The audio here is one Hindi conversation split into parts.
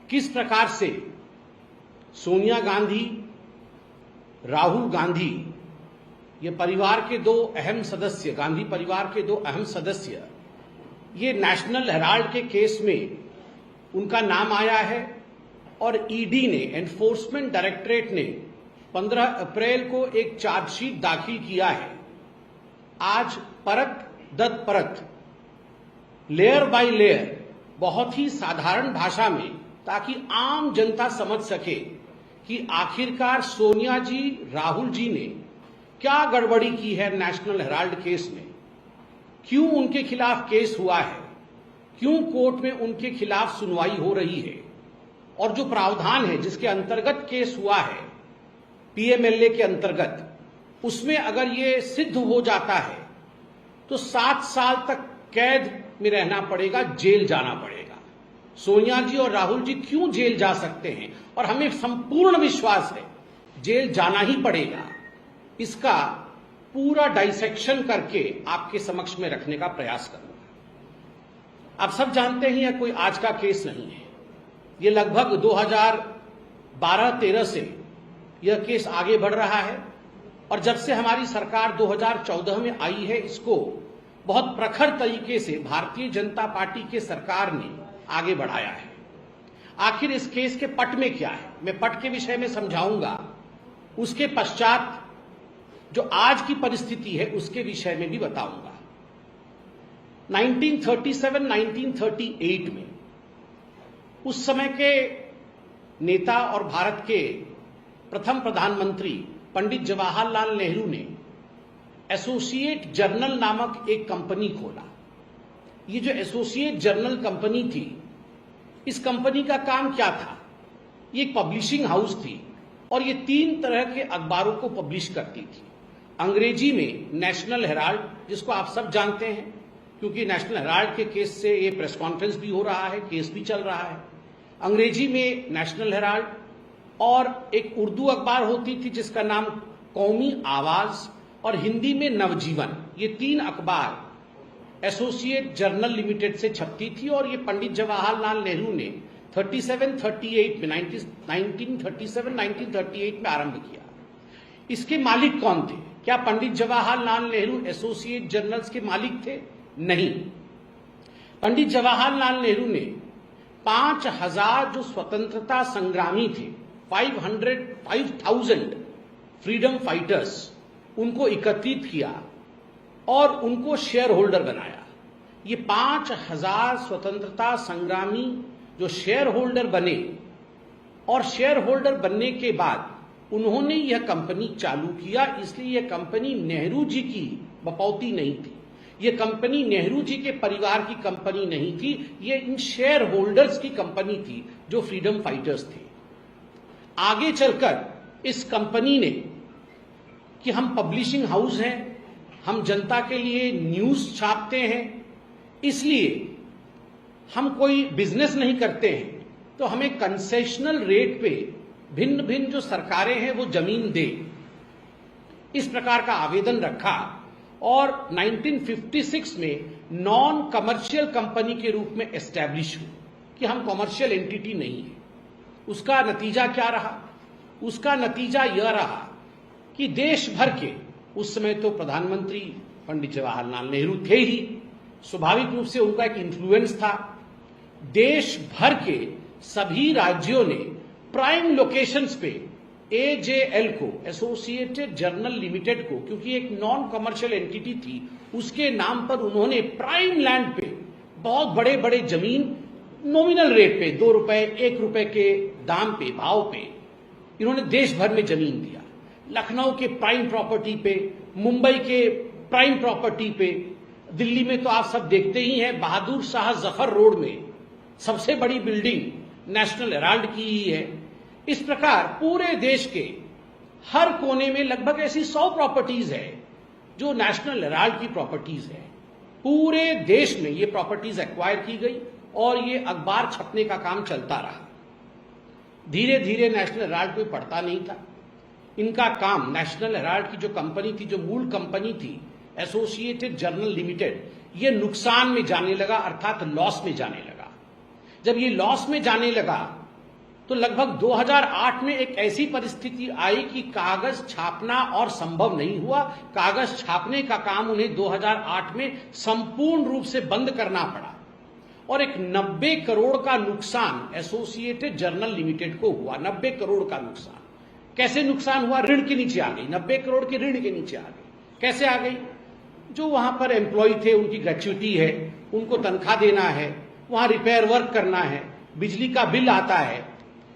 किस प्रकार से सोनिया गांधी, राहुल गांधी, ये परिवार के दो अहम सदस्य, गांधी परिवार के दो अहम सदस्य, ये नेशनल हेराल्ड के केस में उनका नाम आया है और ईडी ने, एनफोर्समेंट डायरेक्टरेट ने 15 अप्रैल को एक चार्जशीट दाखिल किया है। आज परत दर परत, लेयर बाय लेयर, बहुत ही साधारण भाषा में, ताकि आम जनता समझ सके कि आखिरकार सोनिया जी, राहुल जी ने क्या गड़बड़ी की है नेशनल हेराल्ड केस में, क्यों उनके खिलाफ केस हुआ है, क्यों कोर्ट में उनके खिलाफ सुनवाई हो रही है, और जो प्रावधान है जिसके अंतर्गत केस हुआ है पीएमएलए के अंतर्गत, उसमें अगर ये सिद्ध हो जाता है तो 7 साल तक कैद में रहना पड़ेगा, जेल जाना पड़ेगा। सोनिया जी और राहुल जी क्यों जेल जा सकते हैं, और हमें संपूर्ण विश्वास है जेल जाना ही पड़ेगा। इसका पूरा डाइसेक्शन करके आपके समक्ष में रखने का प्रयास करूंगा। आप सब जानते हैं यह कोई आज का केस नहीं है, ये लगभग 2012-13 से यह केस आगे बढ़ रहा है, और जब से हमारी सरकार 2014 में आई है, इसको बहुत प्रखर तरीके से भारतीय जनता पार्टी के सरकार ने आगे बढ़ाया है। आखिर इस केस के पट में क्या है, मैं पट के विषय में समझाऊंगा, उसके पश्चात जो आज की परिस्थिति है उसके विषय में भी बताऊंगा। 1937-1938 में उस समय के नेता और भारत के प्रथम प्रधानमंत्री पंडित जवाहरलाल नेहरू ने एसोसिएट जर्नल नामक एक कंपनी खोला। ये जो एसोसिएट जर्नल कंपनी थी, इस कंपनी का काम क्या था? ये एक पब्लिशिंग हाउस थी और ये 3 तरह के अखबारों को पब्लिश करती थी। अंग्रेजी में नेशनल हेराल्ड, जिसको आप सब जानते हैं क्योंकि नेशनल हेराल्ड के केस से ये प्रेस कॉन्फ्रेंस भी हो रहा है, केस भी चल रहा है। अंग्रेजी में नेशनल हेराल्ड, और एक उर्दू अखबार होती थी जिसका नाम कौमी आवाज, और हिंदी में नवजीवन। ये 3 अखबार एसोसिएट जर्नल लिमिटेड से छपती थी, और ये पंडित जवाहरलाल नेहरू ने 1938 में आरंभ किया। इसके मालिक कौन थे? क्या पंडित जवाहरलाल नेहरू एसोसिएट जर्नल्स के मालिक थे? नहीं। पंडित जवाहरलाल नेहरू ने 5000 जो स्वतंत्रता संग्रामी थे, 5000 फ्रीडम फाइटर्स, उनको एकत्रित किया और उनको शेयर होल्डर बनाया। ये 5000 स्वतंत्रता संग्रामी जो शेयर होल्डर बने, और शेयर होल्डर बनने के बाद उन्होंने यह कंपनी चालू किया। इसलिए यह कंपनी नेहरू जी की बपौती नहीं थी, यह कंपनी नेहरू जी के परिवार की कंपनी नहीं थी, यह इन शेयर होल्डर्स की कंपनी थी जो फ्रीडम फाइटर्स थे। आगे चलकर इस कंपनी ने कि हम पब्लिशिंग हाउस हैं, हम जनता के लिए न्यूज छापते हैं, इसलिए हम कोई बिजनेस नहीं करते हैं, तो हमें कंसेशनल रेट पे भिन्न भिन्न जो सरकारें हैं वो जमीन दे। इस प्रकार का आवेदन रखा, और 1956 में नॉन कमर्शियल कंपनी के रूप में एस्टैब्लिश हुई कि हम कमर्शियल एंटिटी नहीं है। उसका नतीजा क्या रहा? उसका नतीजा यह रहा कि देश भर के, उस समय तो प्रधानमंत्री पंडित जवाहरलाल नेहरू थे ही, स्वाभाविक रूप से उनका एक इन्फ्लुएंस था। देश भर के सभी राज्यों ने प्राइम लोकेशंस पे एजेएल को, एसोसिएटेड जर्नल लिमिटेड को, क्योंकि एक नॉन कमर्शियल एंटिटी थी, उसके नाम पर उन्होंने प्राइम लैंड पे बहुत बड़े बड़े जमीन नॉमिनल रेट पे 2 रुपए 1 रुपए के दाम पे, भाव पे, इन्होंने देश भर में जमीन दिया। लखनऊ के प्राइम प्रॉपर्टी पे, मुंबई के प्राइम प्रॉपर्टी पे, दिल्ली में तो आप सब देखते ही हैं, बहादुर शाह जफर रोड में सबसे बड़ी बिल्डिंग नेशनल हेराल्ड की ही है। इस प्रकार पूरे देश के हर कोने में लगभग ऐसी 100 प्रॉपर्टीज है जो नेशनल हेराल्ड की प्रॉपर्टीज है। पूरे देश में ये प्रॉपर्टीज एक्वायर की गई और ये अखबार छपने का काम चलता रहा। धीरे धीरे नेशनल हेराल्ड कोई पढ़ता नहीं था। इनका काम, नेशनल हेराल्ड की जो कंपनी थी, जो मूल कंपनी थी एसोसिएटेड जर्नल लिमिटेड, ये नुकसान में जाने लगा, अर्थात लॉस में जाने लगा। जब ये लॉस में जाने लगा तो लगभग 2008 में एक ऐसी परिस्थिति आई कि कागज छापना और संभव नहीं हुआ। कागज छापने का काम उन्हें 2008 में संपूर्ण रूप से बंद करना पड़ा और एक 90 करोड़ का नुकसान एसोसिएटेड जर्नल लिमिटेड को हुआ। 90 करोड़ का नुकसान। कैसे नुकसान हुआ? ऋण के नीचे आ गई, 90 करोड़ के ऋण के नीचे आ गई। कैसे आ गई? जो वहां पर एम्प्लॉय थे, उनकी ग्रेच्युटी है, उनको तनख्वाह देना है, वहां रिपेयर वर्क करना है, बिजली का बिल आता है,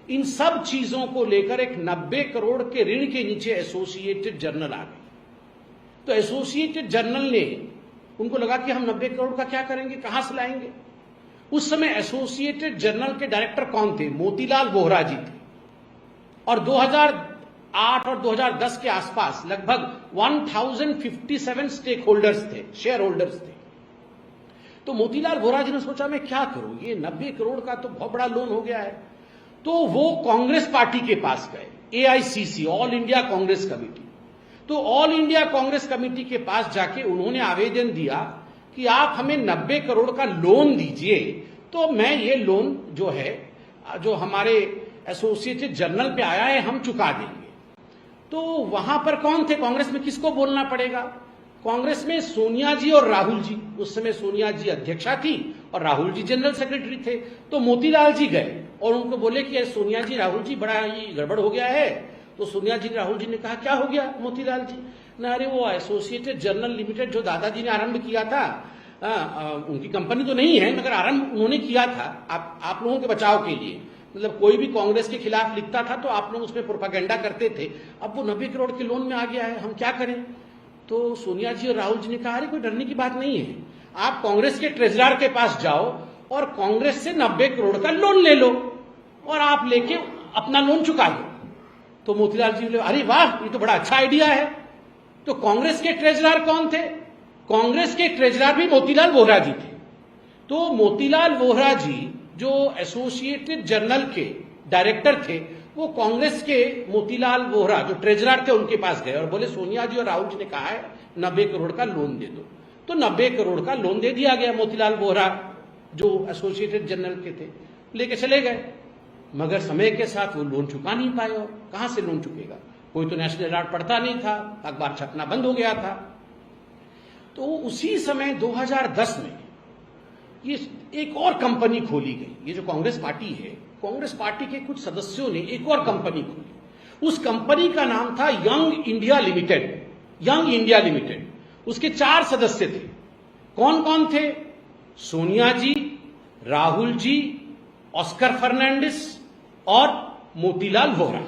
इन सब चीजों को लेकर एक 90 करोड़ के ऋण के नीचे एसोसिएटेड जर्नल आ गई। तो एसोसिएटेड जर्नल ने, उनको लगा कि हम 90 करोड़ का क्या करेंगे, कहां से लाएंगे। उस समय एसोसिएटेड जर्नल के डायरेक्टर कौन थे? मोतीलाल वोहरा जी थे। और 2008 और 2010 के आसपास लगभग 1057 स्टेक होल्डर्स थे, शेयर होल्डर्स थे। तो मोतीलाल वोहरा जी ने सोचा मैं क्या करूं, ये 90 करोड़ का तो बहुत बड़ा लोन हो गया है। तो वो कांग्रेस पार्टी के पास गए, AICC, all India Congress committee. तो ऑल इंडिया कांग्रेस कमेटी के पास जाके उन्होंने आवेदन दिया कि आप हमें 90 करोड़ का लोन दीजिए, तो मैं ये लोन जो है, जो हमारे एसोसिएटेड जर्नल पे आया है, हम चुका देंगे। तो वहां पर कौन थे? कांग्रेस में किसको बोलना पड़ेगा? कांग्रेस में सोनिया जी और राहुल जी। उस समय सोनिया जी अध्यक्षा थी और राहुल जी जनरल सेक्रेटरी थे। तो मोतीलाल जी गए और उनको बोले कि सोनिया जी, राहुल जी, बड़ा ये गड़बड़ हो गया है। तो सोनिया जी, राहुल जी ने कहा क्या हो गया मोतीलाल जी? ना, अरे वो एसोसिएटेड जर्नल लिमिटेड जो दादाजी ने आरंभ किया था, उनकी कंपनी तो नहीं है, मगर आरंभ उन्होंने किया था आप लोगों के बचाव के लिए। मतलब कोई भी कांग्रेस के खिलाफ लिखता था तो आप लोग उसमें प्रोपागेंडा करते थे। अब वो 90 करोड़ के लोन में आ गया है, हम क्या करें? तो सोनिया जी और राहुल जी ने कहा अरे कोई डरने की बात नहीं है, आप कांग्रेस के ट्रेजरर के पास जाओ और कांग्रेस से 90 करोड़ का लोन ले लो और आप लेके अपना लोन चुका दो। तो मोतीलाल जी बोले अरे वाह, ये तो बड़ा अच्छा आइडिया है। तो कांग्रेस के ट्रेजरर कौन थे? कांग्रेस के ट्रेजरर भी मोतीलाल वोहरा जी थे। तो मोतीलाल वोहरा जी जो एसोसिएटेड जर्नल के डायरेक्टर थे, वो कांग्रेस के मोतीलाल वोहरा जो ट्रेजरर थे उनके पास गए और बोले सोनिया जी और राहुल जी ने कहा है 90 करोड़ का लोन दे दो। तो 90 करोड़ का लोन दे दिया गया। मोतीलाल वोहरा जो एसोसिएटेड जर्नल के थे लेके चले गए, मगर समय के साथ वो लोन चुका नहीं पाए। और कहां से लोन चुकेगा? कोई तो नेशनल हेराल्ड पढ़ता नहीं था, अखबार छपना बंद हो गया था। तो उसी समय 2010 में ये एक और कंपनी खोली गई। ये जो कांग्रेस पार्टी है, कांग्रेस पार्टी के कुछ सदस्यों ने एक और कंपनी खोली। उस कंपनी का नाम था young India limited. Young India limited. उसके 4 सदस्य थे। कौन कौन थे? सोनिया जी, राहुल जी, ऑस्कर फर्नांडिस और मोतीलाल वोहरा।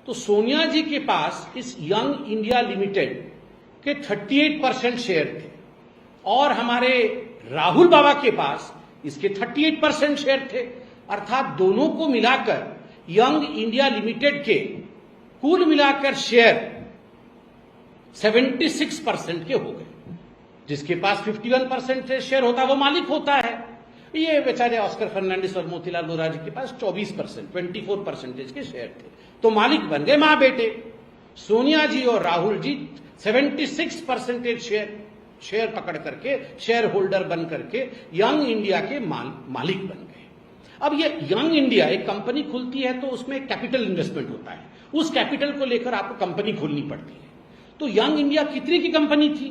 तो सोनिया जी के पास इस यंग इंडिया लिमिटेड के 38% शेयर थे और हमारे राहुल बाबा के पास इसके 38% शेयर थे। अर्थात दोनों को मिलाकर यंग इंडिया लिमिटेड के कुल मिलाकर शेयर 76% के हो गए। जिसके पास 51% शेयर होता है वो मालिक होता है। ये बेचारे ऑस्कर फर्नांडिस और मोतीलाल वोहरा जी के पास 24%, 24% के शेयर थे, तो मालिक बन गए मां बेटे। सोनिया जी और राहुल जी 76% शेयर पकड़ करके, शेयर होल्डर बन करके यंग इंडिया के मालिक बन गए। अब ये यंग इंडिया एक कंपनी खुलती है तो उसमें कैपिटल इन्वेस्टमेंट होता है। उस कैपिटल को लेकर आपको कंपनी खोलनी पड़ती है। तो यंग इंडिया कितने की कंपनी थी?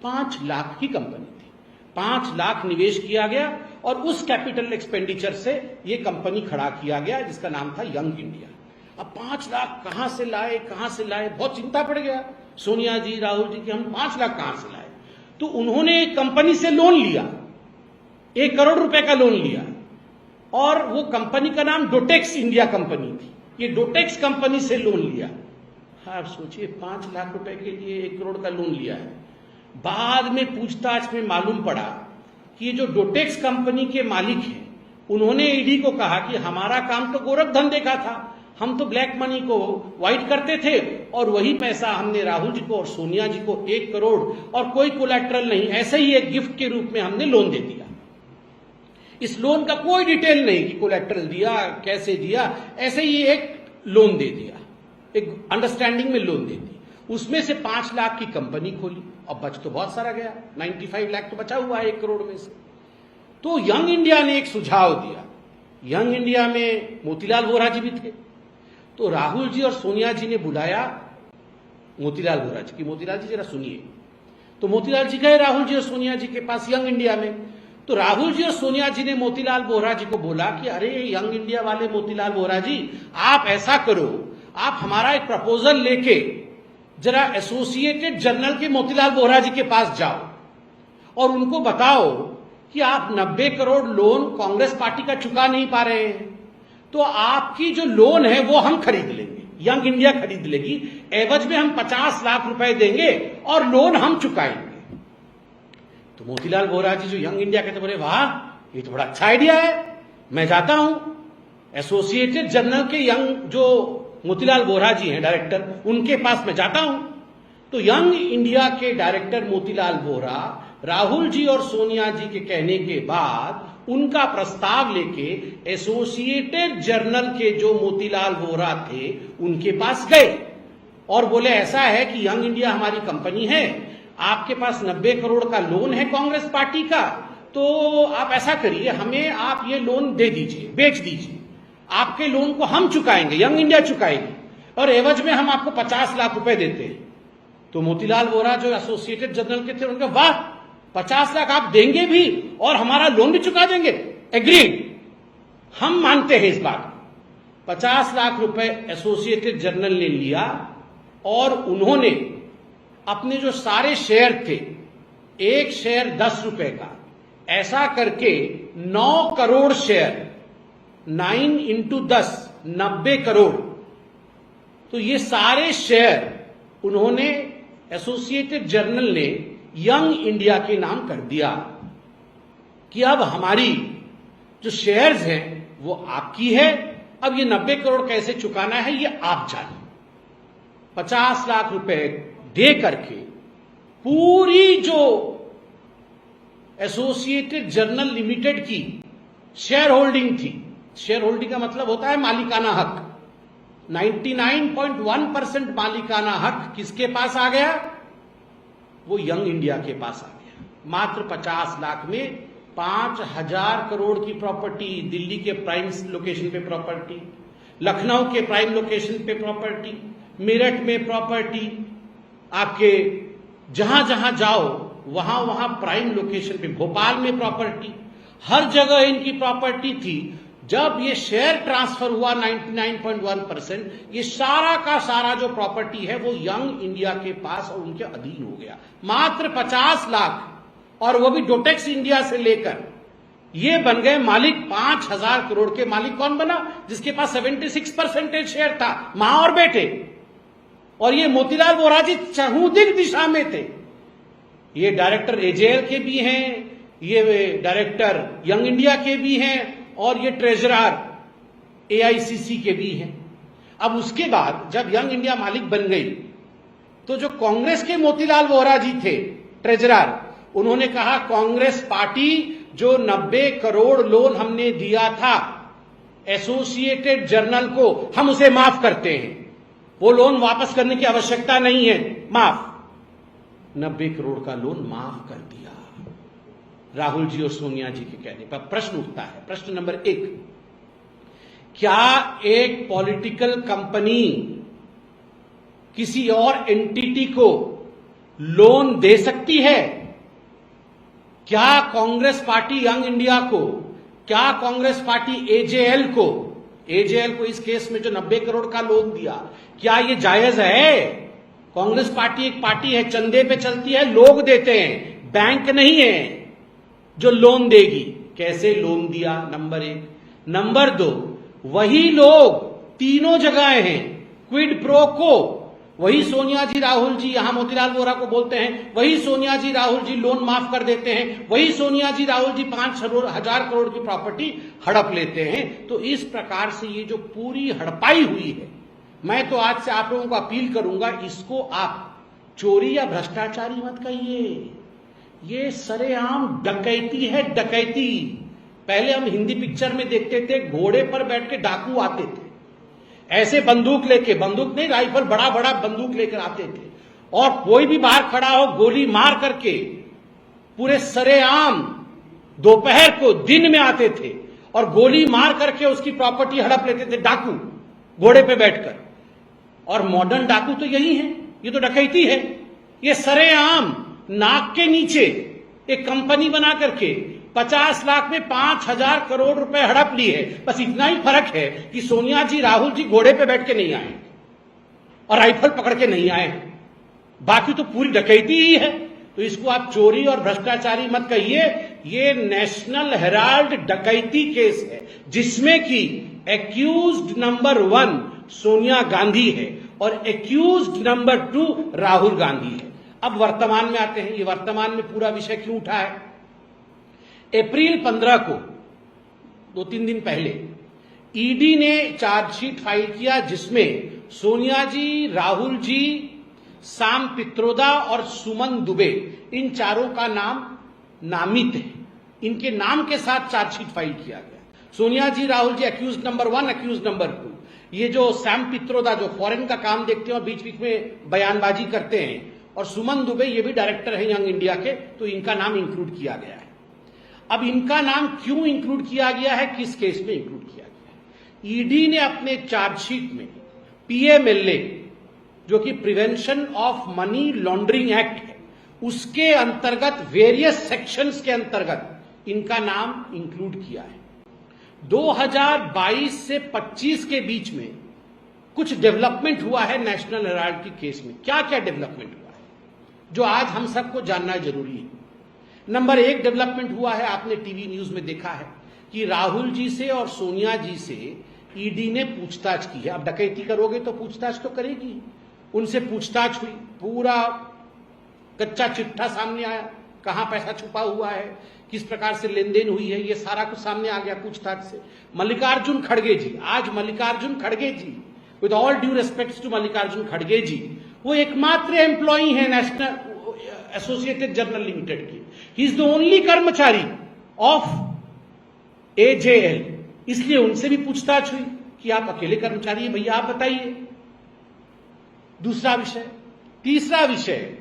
5 लाख की कंपनी थी। 5 लाख निवेश किया गया और उस कैपिटल एक्सपेंडिचर से ये कंपनी खड़ा किया गया जिसका नाम था यंग इंडिया। अब 5 लाख कहां से लाए, बहुत चिंता पड़ गया सोनिया जी, राहुल जी की, हम 5 लाख कहां से लाए। तो उन्होंने एक कंपनी से लोन लिया, 1 करोड़ रुपए का लोन लिया और वो कंपनी का नाम डोटेक्स इंडिया कंपनी थी। ये डोटेक्स कंपनी से लोन लिया। आप सोचिए 5 लाख रुपए के लिए 1 करोड़ का लोन लिया है। बाद में पूछताछ में मालूम पड़ा कि ये जो डोटेक्स कंपनी के मालिक हैं, उन्होंने ईडी को कहा कि हमारा काम तो गोरख धंधे का था, हम तो ब्लैक मनी को व्हाइट करते थे और वही पैसा हमने राहुल जी को और सोनिया जी को 1 करोड़ और कोई कोलैटरल नहीं, ऐसे ही एक गिफ्ट के रूप में हमने लोन दे दिया। इस लोन का कोई डिटेल नहीं कि कोलैटरल दिया, कैसे दिया, ऐसे ही एक लोन दे दिया, एक अंडरस्टैंडिंग में लोन दे दी। उसमें से 5 लाख की कंपनी खोली और बच तो बहुत सारा गया, 95 लाख तो बचा हुआ है 1 करोड़ में से। तो यंग इंडिया ने एक सुझाव दिया यंग इंडिया में मोतीलाल वोरा जी भी थे। तो राहुल जी और सोनिया जी ने बुलाया मोतीलाल वोरा जी की, मोतीलाल जी जरा सुनिए। तो मोतीलाल जी गए राहुल जी और सोनिया जी के पास यंग इंडिया में। तो राहुल जी और सोनिया जी ने मोतीलाल वोरा जी को बोला कि अरे यंग इंडिया वाले मोतीलाल वोरा जी, आप ऐसा करो, आप हमारा एक प्रपोजल लेके जरा एसोसिएटेड जर्नल के मोतीलाल वोरा जी के पास जाओ और उनको बताओ कि आप 90 करोड़ लोन कांग्रेस पार्टी का चुका नहीं पा रहे हैं, तो आपकी जो लोन है वो हम खरीद लेंगे, यंग इंडिया खरीद लेगी, एवज में हम 50 लाख रुपए देंगे और लोन हम चुकाएंगे। तो मोतीलाल वोरा जी जो यंग इंडिया कहते, बोले वाह ये तो बड़ा अच्छा आइडिया है, मैं जाता हूं एसोसिएटेड जर्नल के यंग जो मोतीलाल वोरा जी हैं डायरेक्टर, उनके पास मैं जाता हूं। तो यंग इंडिया के डायरेक्टर मोतीलाल वोरा राहुल जी और सोनिया जी के कहने के बाद उनका प्रस्ताव लेके एसोसिएटेड जर्नल के जो मोतीलाल वोरा थे उनके पास गए और बोले ऐसा है कि यंग इंडिया हमारी कंपनी है, आपके पास 90 करोड़ का लोन है कांग्रेस पार्टी का, तो आप ऐसा करिए, हमें आप ये लोन दे दीजिए, बेच दीजिए, आपके लोन को हम चुकाएंगे, यंग इंडिया चुकाएगी और एवज में हम आपको 50 लाख रुपए देते हैं। तो मोतीलाल वोरा जो एसोसिएटेड जर्नल के थे उनका वाह 50 लाख आप देंगे भी और हमारा लोन भी चुका देंगे, एग्रीड, हम मानते हैं इस बात। 50 लाख रुपए एसोसिएटेड जर्नल ने लिया और उन्होंने अपने जो सारे शेयर थे, एक शेयर 10 रुपए का, ऐसा करके 9 करोड़ शेयर, 9 इंटू 10 90 करोड़, तो ये सारे शेयर उन्होंने एसोसिएटेड जर्नल ने यंग इंडिया के नाम कर दिया कि अब हमारी जो शेयर्स हैं वो आपकी है, अब ये 90 करोड़ कैसे चुकाना है ये आप जानिए। 50 लाख रुपए दे करके पूरी जो एसोसिएटेड जर्नल लिमिटेड की शेयर होल्डिंग थी, शेयर होल्डिंग का मतलब होता है मालिकाना हक, 99.1% मालिकाना हक किसके पास आ गया, वो यंग इंडिया के पास आ गया। मात्र 50 लाख में 5000 करोड़ की प्रॉपर्टी, दिल्ली के प्राइम लोकेशन पे प्रॉपर्टी, लखनऊ के प्राइम लोकेशन पे प्रॉपर्टी, मेरठ में प्रॉपर्टी, आपके जहां जहां जाओ वहां वहां प्राइम लोकेशन पे, भोपाल में प्रॉपर्टी, हर जगह इनकी प्रॉपर्टी थी। जब ये शेयर ट्रांसफर हुआ 99.1%, ये सारा का सारा जो प्रॉपर्टी है वो यंग इंडिया के पास और उनके अधीन हो गया। मात्र 50 लाख, और वो भी डोटेक्स इंडिया से लेकर ये बन गए मालिक। 5000 करोड़ के मालिक कौन बना, जिसके पास 76% शेयर था, मां और बेटे। और ये मोतीलाल वोरा जी चहुदिक दिशा में थे, ये डायरेक्टर एजेएल के भी हैं, ये डायरेक्टर यंग इंडिया के भी हैं और ये ट्रेजरर एआईसीसी के भी हैं। अब उसके बाद जब यंग इंडिया मालिक बन गई तो जो कांग्रेस के मोतीलाल वोरा जी थे ट्रेजरर, उन्होंने कहा कांग्रेस पार्टी जो 90 करोड़ लोन हमने दिया था एसोसिएटेड जर्नल को, हम उसे माफ करते हैं, वो लोन वापस करने की आवश्यकता नहीं है, माफ। 90 करोड़ का लोन माफ कर दिया राहुल जी और सोनिया जी के कहने पर। प्रश्न उठता है, प्रश्न नंबर 1, क्या एक पॉलिटिकल कंपनी किसी और एंटिटी को लोन दे सकती है? क्या कांग्रेस पार्टी यंग इंडिया को, क्या कांग्रेस पार्टी एजेएल को इस केस में जो 90 करोड़ का लोन दिया, क्या ये जायज है? कांग्रेस पार्टी एक पार्टी है, चंदे पे चलती है, लोग देते हैं, बैंक नहीं है जो लोन देगी। कैसे लोन दिया, नंबर 1। नंबर 2, वही लोग तीनों जगह हैं, क्विड प्रो को, वही सोनिया जी राहुल जी, यहां मोतीलाल वोरा को बोलते हैं, वही सोनिया जी राहुल जी लोन माफ कर देते हैं, वही सोनिया जी राहुल जी 5000 करोड़ की प्रॉपर्टी हड़प लेते हैं। तो इस प्रकार से ये जो पूरी हड़पाई हुई है, मैं तो आज से आप लोगों को अपील करूंगा, इसको आप चोरी या भ्रष्टाचारी मत कहिए, ये सरेआम डकैती है, डकैती। पहले हम हिंदी पिक्चर में देखते थे, घोड़े पर बैठ के डाकू आते थे, ऐसे बंदूक लेके, बंदूक नहीं राइफल, बड़ा बड़ा बंदूक लेकर आते थे, और कोई भी बाहर खड़ा हो गोली मार करके पूरे सरेआम दोपहर को दिन में आते थे और गोली मार करके उसकी प्रॉपर्टी हड़प लेते थे डाकू घोड़े पे बैठकर। और मॉडर्न डाकू तो यही है, ये तो डकैती है। ये सरेआम नाक के नीचे एक कंपनी बना करके 50 लाख में 5,000 करोड़ रुपए हड़प ली है। बस इतना ही फर्क है कि सोनिया जी राहुल जी घोड़े पे बैठ के नहीं आए और राइफल पकड़ के नहीं आए, बाकी तो पूरी डकैती ही है। तो इसको आप चोरी और भ्रष्टाचारी मत कहिए, ये नेशनल हेराल्ड डकैती केस है जिसमें कि एक्यूज्ड नंबर 1 सोनिया गांधी है और एक्यूज्ड नंबर 2 राहुल गांधी है। अब वर्तमान में आते हैं, ये वर्तमान में पूरा विषय क्यों उठा है। अप्रैल 15 को 2-3 दिन पहले ईडी ने चार्जशीट फाइल किया जिसमें सोनिया जी, राहुल जी, साम पित्रोदा और सुमन दुबे, इन चारों का नाम नामित है। इनके नाम के साथ चार्जशीट फाइल किया गया। सोनिया जी, Rahul ji accused number 1, accused number 2। ये जो सैम पित्रोदा जो फॉरेन का काम देखते हैं और बीच बीच में बयानबाजी करते हैं, और सुमन दुबे ये भी डायरेक्टर है यंग इंडिया के, तो इनका नाम इंक्लूड किया गया है। अब इनका नाम क्यों इंक्लूड किया गया है, किस केस में इंक्लूड किया गया है। ईडी ने अपने चार्जशीट में पीएमएलए जो कि prevention of money laundering act है, उसके अंतर्गत वेरियस सेक्शंस के अंतर्गत इनका नाम इंक्लूड किया है। 2022 से 25 के बीच में कुछ डेवलपमेंट हुआ है नेशनल हेराल्ड की केस में। क्या क्या डेवलपमेंट हुआ है जो आज हम सबको जानना जरूरी है। नंबर 1 डेवलपमेंट हुआ है, आपने टीवी न्यूज में देखा है कि राहुल जी से और सोनिया जी से ईडी ने पूछताछ की है। अब डकैती करोगे तो पूछताछ तो करेगी। उनसे पूछताछ हुई, पूरा कच्चा चिट्ठा सामने आया, कहां पैसा छुपा हुआ है, किस प्रकार से लेन देन हुई है, ये सारा कुछ सामने आ गया पूछताछ से। मल्लिकार्जुन खड़गे जी, आज मल्लिकार्जुन खड़गे जी, with all due respect to Mallikarjun खड़गे जी, वो एकमात्र एम्प्लॉई है नेशनल एसोसिएटेड जर्नल लिमिटेड की। ही इज द ओनली कर्मचारी ऑफ एजेएल, इसलिए उनसे भी पूछताछ हुई कि आप अकेले कर्मचारी हैं भैया, आप बताइए। दूसरा विषय। तीसरा विषय,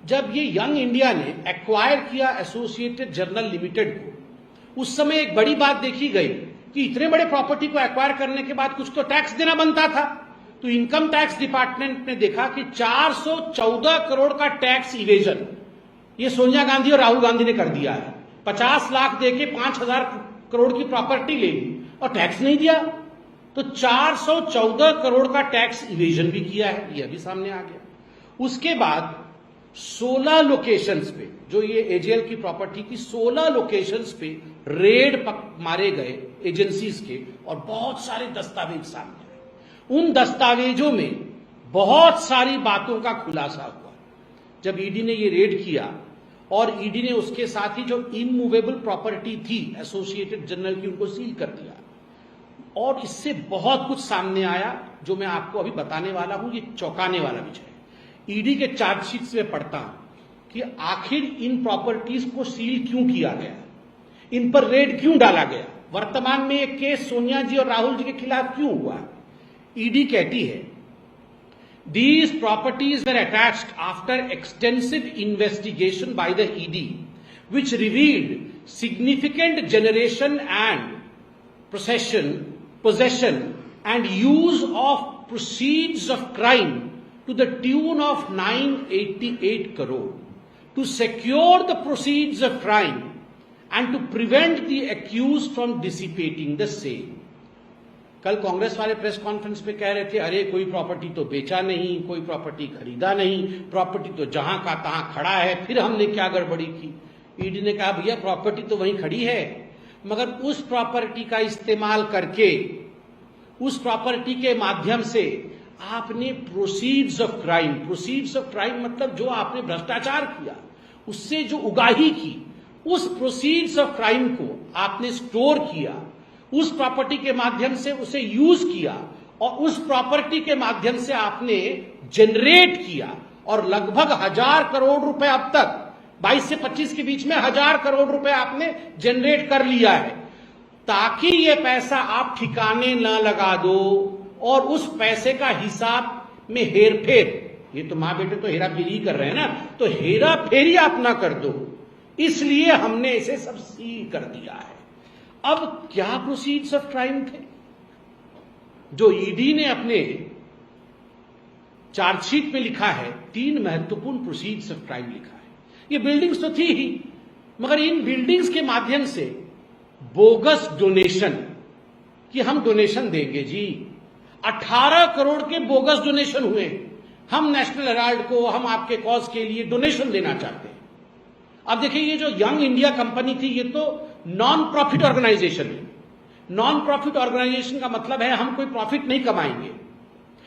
जब ये यंग इंडिया ने एक्वायर किया एसोसिएटेड जर्नल लिमिटेड को, उस समय एक बड़ी बात देखी गई कि इतने बड़े प्रॉपर्टी को एक्वायर करने के बाद कुछ तो टैक्स देना बनता था। तो इनकम टैक्स डिपार्टमेंट ने देखा कि 414 करोड़ का टैक्स इवेजन ये सोनिया गांधी और राहुल गांधी ने कर दिया है। 50 लाख देके 5,000 करोड़ की प्रॉपर्टी ले ली और टैक्स नहीं दिया। तो 414 करोड़ का टैक्स इवेजन भी किया है, यह भी सामने आ गया। उसके बाद 16 लोकेशंस पे, जो ये एजेएल की प्रॉपर्टी की 16 लोकेशंस पे रेड मारे गए एजेंसीज के, और बहुत सारे दस्तावेज सामने आए। उन दस्तावेजों में बहुत सारी बातों का खुलासा हुआ। जब ईडी ने ये रेड किया और ईडी ने उसके साथ ही जो इमूवेबल प्रॉपर्टी थी एसोसिएटेड जर्नल की, उनको सील कर दिया। और इससे बहुत कुछ सामने आया जो मैं आपको अभी बताने वाला हूं। ये चौंकाने वाला विषय है। ईडी के चार्जशीट में पढ़ता हूं कि आखिर इन प्रॉपर्टीज को सील क्यों किया गया, इन पर रेड क्यों डाला गया, वर्तमान में एक केस सोनिया जी और राहुल जी के खिलाफ क्यों हुआ। ईडी कहती है, these properties were attached after extensive investigation by the ED which revealed significant generation and possession and use of proceeds of crime to the tune of 988 crore to secure the proceeds of crime and to prevent the accused from dissipating the same. कल कांग्रेस वाले प्रेस कॉन्फ्रेंस पे कह रहे थे, अरे कोई प्रॉपर्टी तो बेचा नहीं, कोई प्रॉपर्टी खरीदा नहीं, प्रॉपर्टी तो जहां का तहां खड़ा है, फिर हमने क्या गड़बड़ी की। ईडी ने कहा, भैया प्रॉपर्टी तो वहीं खड़ी है, मगर उस प्रॉपर्टी का इस्तेमाल करके, उस प्रॉपर्टी के माध्यम से आपने प्रोसीड्स ऑफ क्राइम मतलब जो आपने भ्रष्टाचार किया, उससे जो उगाही की, उस प्रोसीड्स ऑफ क्राइम को आपने स्टोर किया, उस प्रॉपर्टी के माध्यम से उसे यूज किया, और उस प्रॉपर्टी के माध्यम से आपने जनरेट किया, और लगभग 1,000 करोड़ रुपए अब तक 22 से 25 के बीच में 1,000 करोड़ रुपए आपने जनरेट कर लिया है, ताकि ये पैसा आप ठिकाने न लगा दो और उस पैसे का हिसाब में हेरफेर, ये तो मां बेटे तो हेरा फेरी कर रहे हैं ना, तो हेरा फेरी आप ना कर दो, इसलिए हमने इसे सब सील कर दिया है। अब क्या प्रोसीड्स ऑफ क्राइम थे जो ईडी ने अपने चार्जशीट में लिखा है? 3 महत्वपूर्ण प्रोसीड्स ऑफ क्राइम लिखा है। ये बिल्डिंग्स तो थी ही, मगर इन बिल्डिंग्स के माध्यम से बोगस डोनेशन कि हम डोनेशन देंगे जी, 18 करोड़ के बोगस डोनेशन हुए। हम नेशनल हेराल्ड को, हम आपके कॉज के लिए डोनेशन देना चाहते हैं। अब देखिए, ये जो यंग इंडिया कंपनी थी, ये तो नॉन प्रॉफिट ऑर्गेनाइजेशन है। नॉन प्रॉफिट ऑर्गेनाइजेशन का मतलब है हम कोई प्रॉफिट नहीं कमाएंगे,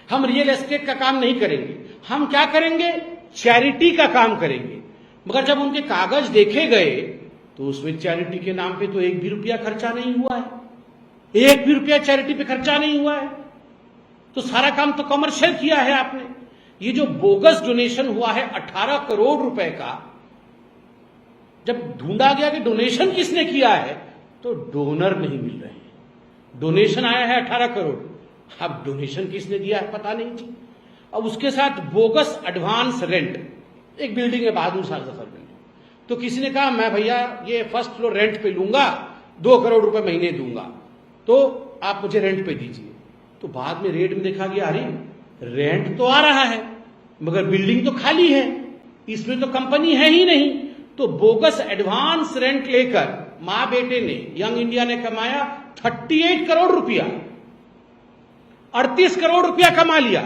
हम रियल एस्टेट का काम नहीं करेंगे, हम क्या करेंगे? चैरिटी का काम करेंगे। मगर जब उनके कागज देखे गए तो उसमें चैरिटी के नाम पे तो 1 भी रुपया खर्चा नहीं हुआ है, 1 भी रुपया चैरिटी पे खर्चा नहीं हुआ है। तो सारा काम तो कमर्शियल किया है आपने। ये जो बोगस डोनेशन हुआ है 18 करोड़ रुपए का, जब ढूंढा गया कि डोनेशन किसने किया है तो डोनर नहीं मिल रहे हैं। डोनेशन आया है 18 करोड़, अब डोनेशन किसने दिया है पता नहीं जी। अब उसके साथ बोगस एडवांस रेंट, एक बिल्डिंग है बहादुर शाह जफर बिल्डिंग, तो किसी ने कहा मैं भैया ये फर्स्ट फ्लोर रेंट पे लूंगा, 2 करोड़ रुपए महीने दूंगा, तो आप मुझे रेंट पे दीजिए। तो बाद में रेट में देखा गया अरे रेंट तो आ रहा है मगर बिल्डिंग तो खाली है, इसमें तो कंपनी है ही नहीं। तो बोगस एडवांस रेंट लेकर मां बेटे ने, यंग इंडिया ने कमाया 38 करोड़ रुपया, 38 करोड़ रुपया कमा लिया।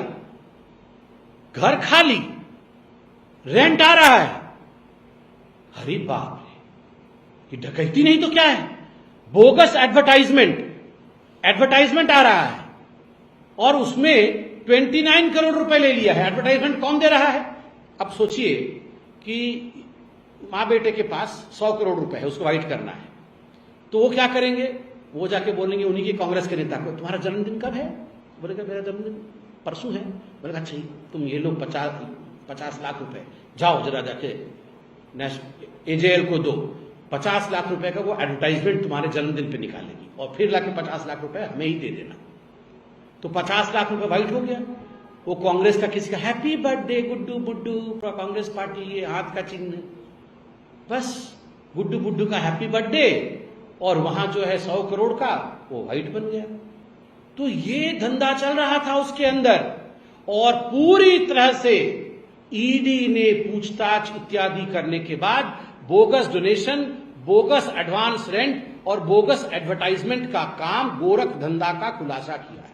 घर खाली, रेंट आ रहा है। अरे बाप रे, ये डकैती नहीं तो क्या है? बोगस एडवर्टाइजमेंट आ रहा है और उसमें 29 करोड़ रुपए ले लिया है। एडवर्टाइजमेंट कौन दे रहा है? अब सोचिए कि मां बेटे के पास 100 करोड़ रुपए है, उसको वाइट करना है, तो वो क्या करेंगे? वो जाके बोलेंगे उन्हीं के कांग्रेस के नेता को, तुम्हारा जन्मदिन कब है? बोलेगा मेरा जन्मदिन परसों है। बोलेगा अच्छा तुम ये लो 50 लाख रुपए, जाओ जरा जाके एजेएल को दो, 50 लाख रुपए का वो एडवर्टाइजमेंट तुम्हारे जन्मदिन पे निकालेगी और फिर लाके 50 लाख रुपए हमें ही दे देना। तो 50 लाख रुपए वाइट हो गया। वो कांग्रेस का किसी का happy birthday Guddu Buddu, Congress party, ये हाथ का चिन्ह, बस गुड्डू बुड्डू का हैप्पी बर्थडे, और वहां जो है 100 करोड़ का वो वाइट बन गया। तो ये धंधा चल रहा था उसके अंदर, और पूरी तरह से ईडी ने पूछताछ इत्यादि करने के बाद bogus donation, bogus advance rent और बोगस एडवर्टाइजमेंट का काम, गोरख धंधा का खुलासा किया है।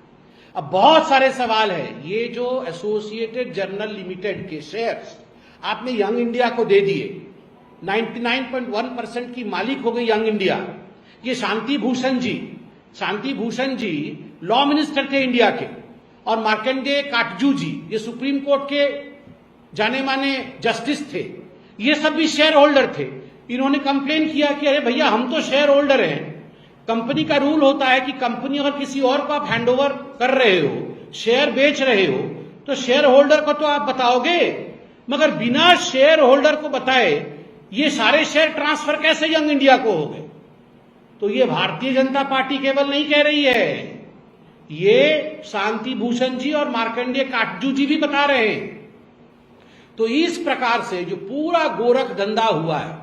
अब बहुत सारे सवाल है। ये जो एसोसिएटेड जर्नल लिमिटेड के शेयर्स आपने यंग इंडिया को दे दिए, 99.1% की मालिक हो गई यंग इंडिया। ये शांति भूषण जी लॉ मिनिस्टर थे इंडिया के, और मार्कंडेय काटजू जी ये सुप्रीम कोर्ट के जाने माने जस्टिस थे, ये सब भी शेयर होल्डर थे। इन्होंने कंप्लेन किया कि अरे भैया हम तो शेयर होल्डर हैं, कंपनी का रूल होता है कि कंपनी अगर किसी और को आप हैंडओवर कर रहे हो, शेयर बेच रहे हो, तो शेयर होल्डर को तो आप बताओगे, मगर बिना शेयर होल्डर को बताए ये सारे शेयर ट्रांसफर कैसे यंग इंडिया को हो गए? तो ये भारतीय जनता पार्टी केवल नहीं कह रही है, ये शांति भूषण जी और मार्कंडेय काटजू जी भी बता रहे हैं। तो इस प्रकार से जो पूरा गोरख धंधा हुआ है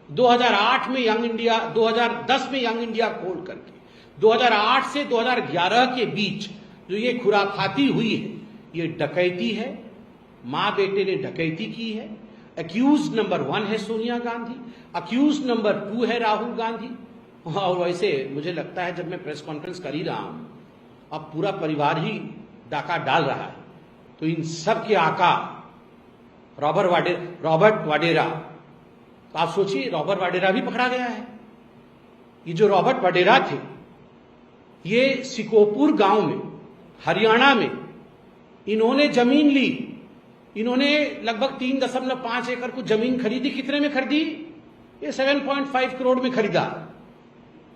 2008 में यंग इंडिया, 2010 में यंग इंडिया खोल करके 2008 से 2011 के बीच जो ये खुराफाती हुई है, ये डकैती है। मां बेटे ने डकैती की है। अक्यूज नंबर 1 है सोनिया गांधी, अक्यूज नंबर 2 है राहुल गांधी। और वैसे मुझे लगता है जब मैं प्रेस कॉन्फ्रेंस कर ही रहा हूं, अब पूरा परिवार ही डाका डाल रहा है, तो इन सब के आका रॉबर्ट वाडेरा, तो आप सोचिए रॉबर्ट वाडेरा भी पकड़ा गया है। ये जो रॉबर्ट वाडेरा थे, ये सिकोपुर गांव में हरियाणा में इन्होंने जमीन ली। इन्होंने लगभग 3.5 एकड़ को जमीन खरीदी। कितने में खरीदी? ये 7.5 करोड़ में खरीदा,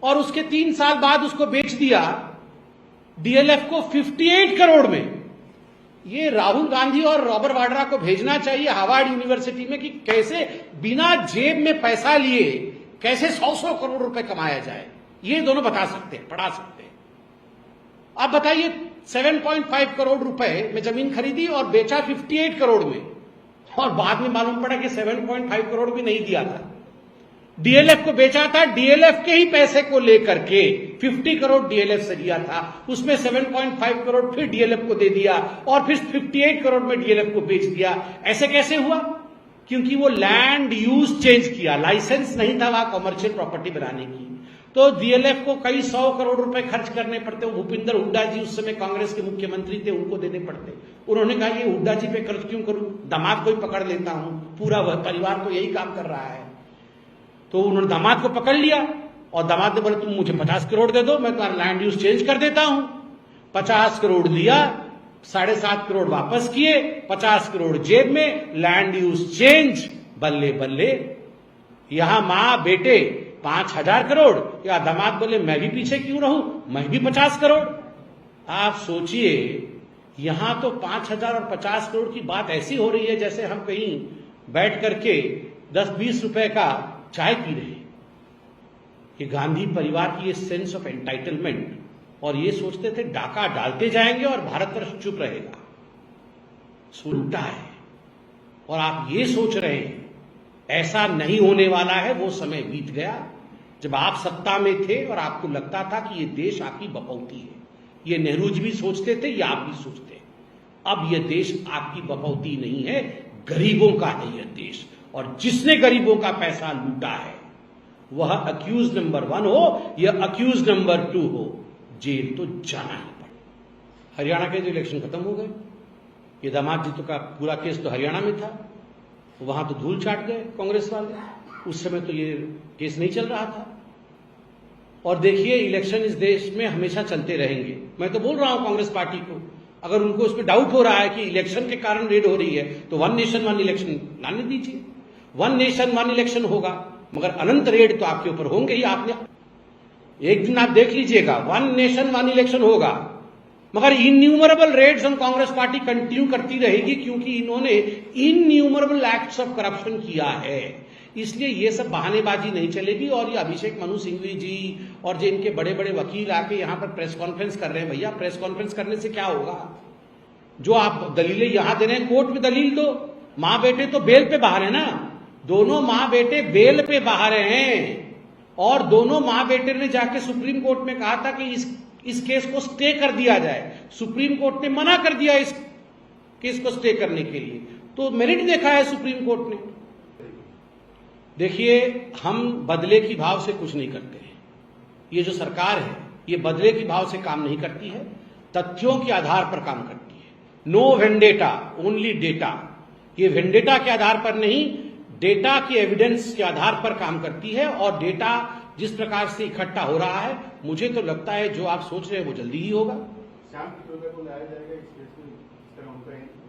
और उसके 3 साल बाद उसको बेच दिया डीएलएफ को 58 करोड़ में। ये राहुल गांधी और रॉबर्ट वाड्रा को भेजना चाहिए हार्वर्ड यूनिवर्सिटी में कि कैसे बिना जेब में पैसा लिए कैसे 100 करोड़ रुपए कमाया जाए। ये दोनों बता सकते हैं, पढ़ा सकते हैं। आप बताइए 7.5 करोड़ रुपए में जमीन खरीदी और बेचा 58 करोड़ में, और बाद में मालूम पड़ा कि 7.5 करोड़ भी नहीं दिया था। डीएलएफ को बेचा था, डीएलएफ के ही पैसे को लेकर के 50 करोड़ डीएलएफ से लिया था, उसमें 7.5 करोड़ फिर डीएलएफ को दे दिया और फिर 58 करोड़ में डीएलएफ को बेच दिया। ऐसे कैसे हुआ? क्योंकि वो लैंड यूज चेंज किया, लाइसेंस नहीं था वहां कॉमर्शियल प्रॉपर्टी बनाने की, तो डीएलएफ को कई 100 करोड़ रुपए खर्च करने पड़ते। भूपिंदर हुड्डा जी उस समय कांग्रेस के मुख्यमंत्री थे, उनको देने पड़ते। उन्होंने कहा ये हुड्डा जी पे खर्च क्यों करूं, दामाद को ही पकड़ लेता हूं, पूरा परिवार तो यही काम कर रहा है। तो उन्होंने दामाद को पकड़ लिया और दामाद ने बोला तुम मुझे 50 करोड़ दे दो, मैं तुम्हारा लैंड यूज चेंज कर देता हूं। 50 करोड़ लिया, 7.5 करोड़ वापस किए, 50 करोड़ जेब में, लैंड यूज चेंज। बल्ले बल्ले, यहां मां बेटे 5,000 करोड़, या दामाद बोले मैं भी पीछे क्यों रहूं, मैं भी 50 करोड़। आप सोचिए, यहां तो 5,000 और 50 करोड़ की बात ऐसी हो रही है जैसे हम कहीं बैठ करके 10-20 रुपए का चाय पी रहे हैं। ये गांधी परिवार की ये सेंस ऑफ एंटाइटलमेंट, और ये सोचते थे डाका डालते जाएंगे और भारतवर्ष चुप रहेगा। उल्टा है। और आप ये सोच रहे हैं ऐसा नहीं होने वाला है। वो समय बीत गया जब आप सत्ता में थे और आपको लगता था कि ये देश आपकी बपौती है। ये नेहरू जी भी सोचते थे, ये आप भी सोचते। अब यह देश आपकी बपौती नहीं है, गरीबों का है यह देश। और जिसने गरीबों का पैसा लूटा है वह अक्यूज नंबर 1 हो या अक्यूज नंबर 2 हो, जेल तो जाना ही पड़े। हरियाणा के जो इलेक्शन खत्म हो गए, ये दामाद जी तो का पूरा केस तो हरियाणा में था, वहां तो धूल चाट गए कांग्रेस वाले। उस समय तो ये केस नहीं चल रहा था। और देखिए, इलेक्शन इस देश में हमेशा चलते रहेंगे। मैं तो बोल रहा हूं कांग्रेस पार्टी को, अगर उनको इसमें डाउट हो रहा है कि इलेक्शन के कारण रेड हो रही है तो 1 नेशन 1 इलेक्शन लाने दीजिए। 1 नेशन 1 इलेक्शन होगा, मगर अनंत रेड तो आपके ऊपर होंगे ही। आपने एक दिन आप देख लीजिएगा, 1 नेशन 1 इलेक्शन होगा, मगर innumerable raids on Congress party continue करती रहेगी, क्योंकि इन्होंने इन्यूमरेबल एक्ट्स ऑफ करप्शन किया है। इसलिए ये सब बहानेबाजी नहीं चलेगी। और ये अभिषेक मनु सिंघवी जी और जो इनके बड़े बड़े वकील आके यहां पर प्रेस कॉन्फ्रेंस कर रहे हैं, भैया प्रेस कॉन्फ्रेंस करने से क्या होगा? जो आप दलीलें यहां दे रहे हैं, कोर्ट में दलील दो। मां बेटे तो बेल पे बाहर है ना, दोनों मां बेटे बेल पे बाहर हैं। और दोनों मां बेटे ने जाके सुप्रीम कोर्ट में कहा था कि इस केस को स्टे कर दिया जाए। सुप्रीम कोर्ट ने मना कर दिया इस केस को स्टे करने के लिए। तो मेरिट देखा है सुप्रीम कोर्ट ने। देखिए, हम बदले की भाव से कुछ नहीं करते हैं। ये जो सरकार है, ये बदले की भाव से काम नहीं करती है, तथ्यों के आधार पर काम करती है। No vendetta, only data. ये वेंडेटा के आधार पर नहीं, डेटा के एविडेंस के आधार पर काम करती है। और डेटा जिस प्रकार से इकट्ठा हो रहा है, मुझे तो लगता है जो आप सोच रहे हैं वो जल्दी ही होगा। श्याम पित्रोदा को लाया जाएगा इस केस में?